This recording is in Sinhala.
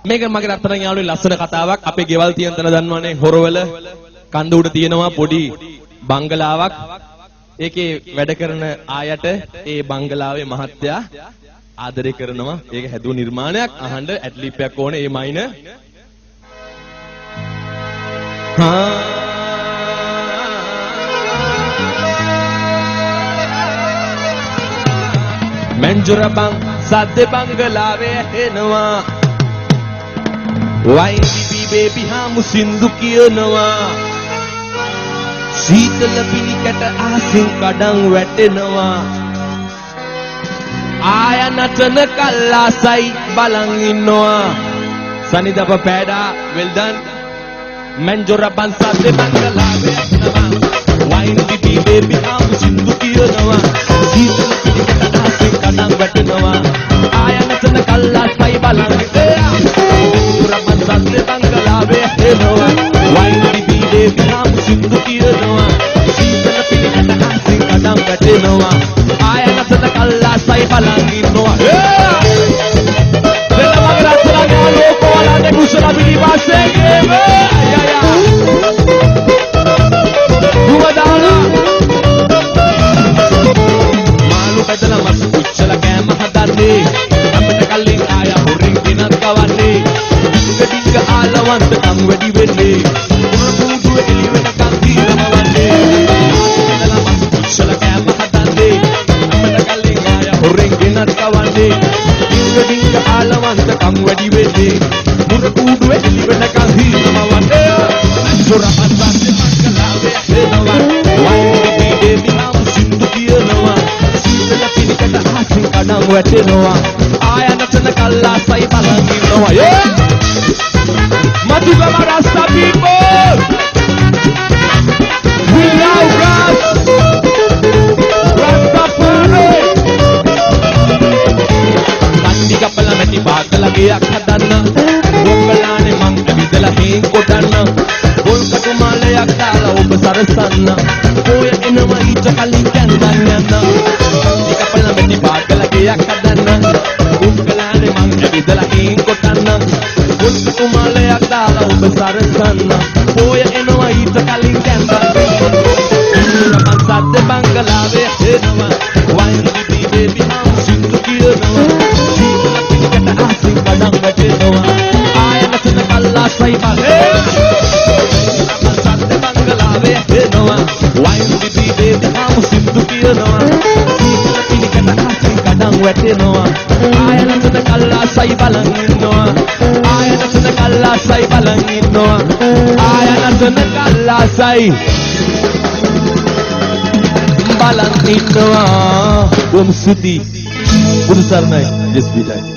මේක මගේ රත්තරන් යාළුවේ ලස්සන කතාවක්. අපේ ගෙවල් තියෙන තැන දන්නවනේ හොරවල කඳ උඩ තියෙනවා පොඩි බංගලාවක්. ඒකේ වැඩ කරන ආයට ඒ බංගලාවේ මහත්තයා ආදරය කරනවා. ඒක හැදුව නිර්මාණයක්. අහන්න ඇඩ්ලිප්යක් ඕනේ ඒ මයින. මෙන්ජොර බං සද්ද බංගලාවේ එනවා. වයින් බිබි බේබි හාමු සින්දු කියනවා. සීතල පිළිකට ආසින් කඩන් වැටෙනවා. ආය නටන කල්ලාසයි බලන් ඉන්නවා. සනිදප පෑඩා well done. මෙන්ජොර බං සද්ද බංගලාවේ එනවා. වයින් බිබි බේබි හාමු සින්දු කියනවා. සීතල පිළිකට ආසින් කඩන් වැටෙනවා. ආය නටන කල්ලාසයි බලන් රමන් සද්ද බංගලාවේ එනවා. වයින් බිබි බේබි හාමු සින්දු කියනවා. සීතල පිළිකට ආසින් කඩන් වැටෙනවා. ආය නටන කල්ලාසයි බලන් ඉන්නවා. දෙන්න මගේ රත්තරන් යාළුවෝ කොහොමද කුසල පිළිවාසේ ගේම දුවදාලා මාළු බෙදලා මස් කුච්චල කෑම හදන්නේ. අපිට කල්ලින් ආය හොරින් ගෙනත් කවන්නේ. ටික ආලවන්ත කම් වැඩි වෙන්නේ. උරුදුව එළි වෙනකන් දීරම වන්නේ. බෙදලා මස් කුච්චල කෑම හදන්නේ. අපිට කල්ලින් ආය හොරින් ගෙනත් කවන්නේ. ටික ආලවන්ත කම් වැඩි වෙන්නේ. උරුදුව එළි වෙනකන් දීරම වන්නේ. සොරපත් සද්ද බංගලාවේ එනවා. වයින් බිබි බේබි හාමු සින්දු කියනවා. සීතල පිළිකට ආසින් කඩන් වැටෙනවා. ආය නටන කල්ලාසයි බලන් ඉන්නවා. Madhuga Rasta people, we love Ras, Rastafari. Kandiga pala nati bagala gayak hadanna, Bokalane mang abidala hing kodanna, Bolkatu malayak dala ubasarasanna, Koya enawa ita kalingan danyanna. Kandiga pala nati bagala gayak hadanna, Bokalane mang abidala hing kodanna. Bolkatu malayak dala ubasarasanna, Koya enawa ita kalingan danyanna. Raman sද්ද බංගලාවේ එනවා. Wine baby baby hum සින්දු කියනවා. සීතල පිළිකට ආසින් කඩන් වැටෙනවා. ආය නටන කල්ලාසයි බලේ. Raman සද්ද බංගලාවේ එනවා. Wine baby baby hum සින්දු කියනවා. සීතල පිළිකට ආසින් කඩන් වැටෙනවා. ආය නටන කල්ලාසයි බලන් ඉන්නවා. ආය නටන කල්ලාසයි බලන් ඉන්නවා. ආය නටන කල්ලාසයි balan indoa om sudi budu sarnai just be like